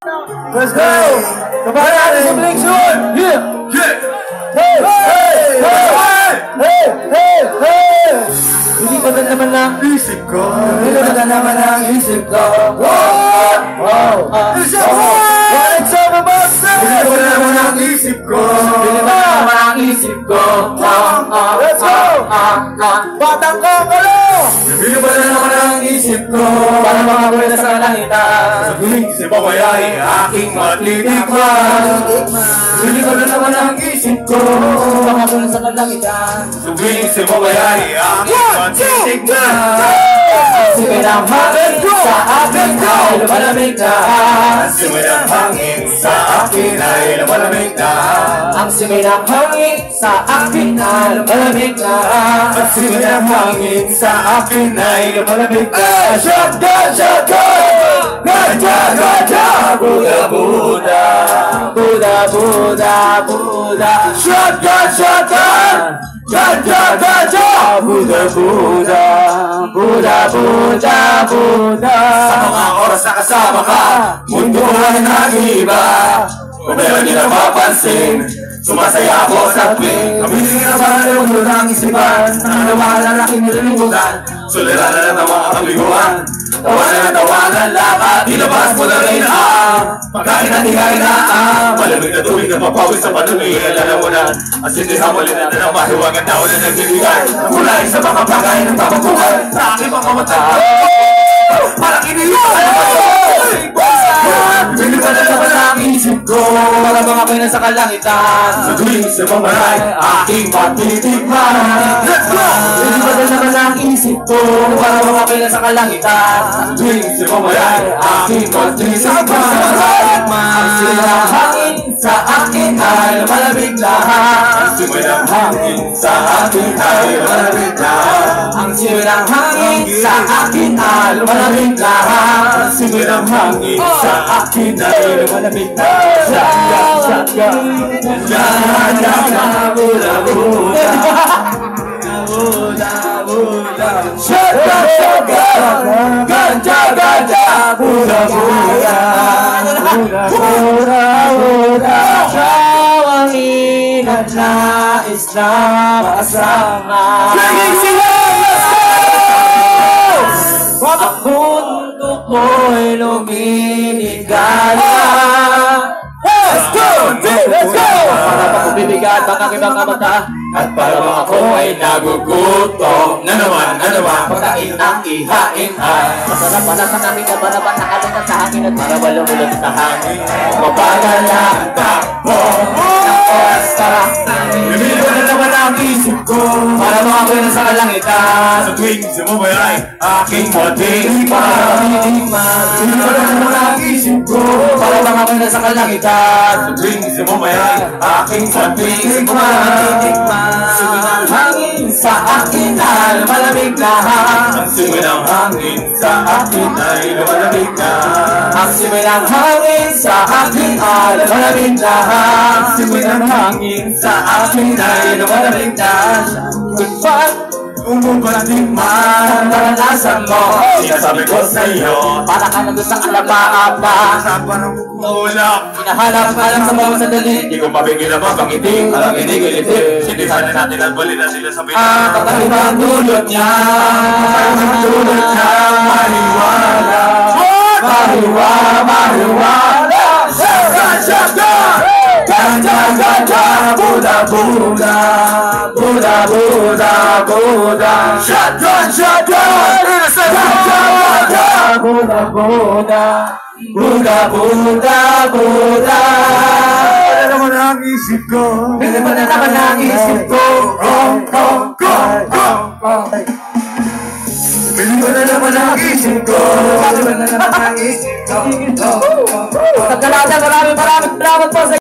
Let's go! Kabahan natin sa Blinkshoon! Yeah! Yeah! Hey! Hey! Hey! Hey! Hey! Hey! Hindi ko na naman ang isip ko. Hindi ko na naman ang isip ko. Wow! Wow! It's a war! It's all about sex! Hindi ko na naman ang isip ko. Hindi ko na naman ang isip ko. Let's go! Batang kakalo! Hindi ko na naman ang isip ko. Para makabuhay na sa kalangitan. Sa tuwing si Babay aking matitikman. Hindi ko na naman ang isip ko. Makabuhay sa kalangitan. Sa tuwing si Babay aking matitikman. Simoy ng hangin sa akin ay lumalamig na. Simoy ng hangin sa akin ay lumalamig na. Ang simoy ng hangin sa akin ay lumalamig na. Ang simoy ng hangin sa akin ay lumalamig na. Shotgun! Shotgun! Ganja! Ganja! Buda! Buda! Buda! Buda! Buda! Shotgun! Shotgun! Ganja! Ganja! Buda! Buda! Buda! Buda! Buda! Sa mga oras na kasama ka, mundo ay nag-iiba. Kung meron di napapansin, sumasaya ako sa tuwing kamiling na parang mundo ng isipan. Ang naman ang aking nililimutan, suliranan at ang mga kabiguan. Tawanan at tawanan lang at ilabas mo na rin ang pagkain at higain na ang malamig na tubig na papawis sa panunay. Alam mo na, at hindi hamalin na ng mahiwag at tao na nagbibigay ng kulay sa mga bagay ng tamang buhay sa aking mga mata. Parang iniyon! Hindi pa na naman ang isip ko. Para mga kayo sa kalangitan. Sa tuwing sa pamaray aking matitikman. Let's go! Hindi pa na naman ang isip ko. Para mga kayo sa kalangitan. Sa tuwing sa pamaray aking matitikman. Ang simoy ng hangin sa akin ay lumalamig na. Ang simoy ng hangin sa akin ay lumalamig na. Ang simoy ng hangin sa akin ay lumalamig na. Ang simoy ng hangin sa akin ay lumalamig na. Shotgun, shotgun, shotgun, buda, buda, buda, buda. Shotgun, shotgun, ganja, ganja, buda, buda, buda, buda, buda. Siyawang inat na isla makasama. Ang mundo ko'y lumihigala. Let's go! Let's go! Para makubibigat ang aking mga mata. At para bang ako ay nagugutom. Na naman, pagkain ang ihain ay masarap pala sa aming kabarapan. Nakalingat sa hangin at para malumulog sa hangin. Mabagal na ang takbo ng oras para hindi ko na naman ang isip ko. Para makabuhay na sa kalangitan. Sa tuwing sumubay ay aking matitikman. Hindi ko na naman ang isip ko. Para makabuhay na sa kalangitan. Sa tuwing sumubay ay aking matitikman. Simoy ng hangin sa akin ay lumalamig na. Ang simoy ng hangin sa akin ay lumalamig na. Ang simoy ng hangin sa akin ay lumalamig na. Ang simoy ng hangin sa akin ay lumalamig na. Goodbye! Umubating man ang naranasan mo. Sinasabi ko sa iyo, para ka nandun sa kalamaapa. Usapan ng ulap, hinahanap ka lang sa bawang sandali. Di ko mabigil na mapangiting, alam hindi gilitip. Sindihan na natin at bali na sila sa pinag. Ang kakaibang dulot niya, kakaibang dulot niya, mahiwala. Mahiwala, mahiwala. Shotgun, shotgun! Ganja, ganja, buda, buda, buda, buda, buda. Shotgun, shotgun! Ganja, ganja, buda, buda, buda, buda, buda. Wala naman ang isip ko. Wala naman ang isip ko. Hindi ko na naman ang isip ko. Hindi ko na naman ang isip ko. Maraming salamat po sa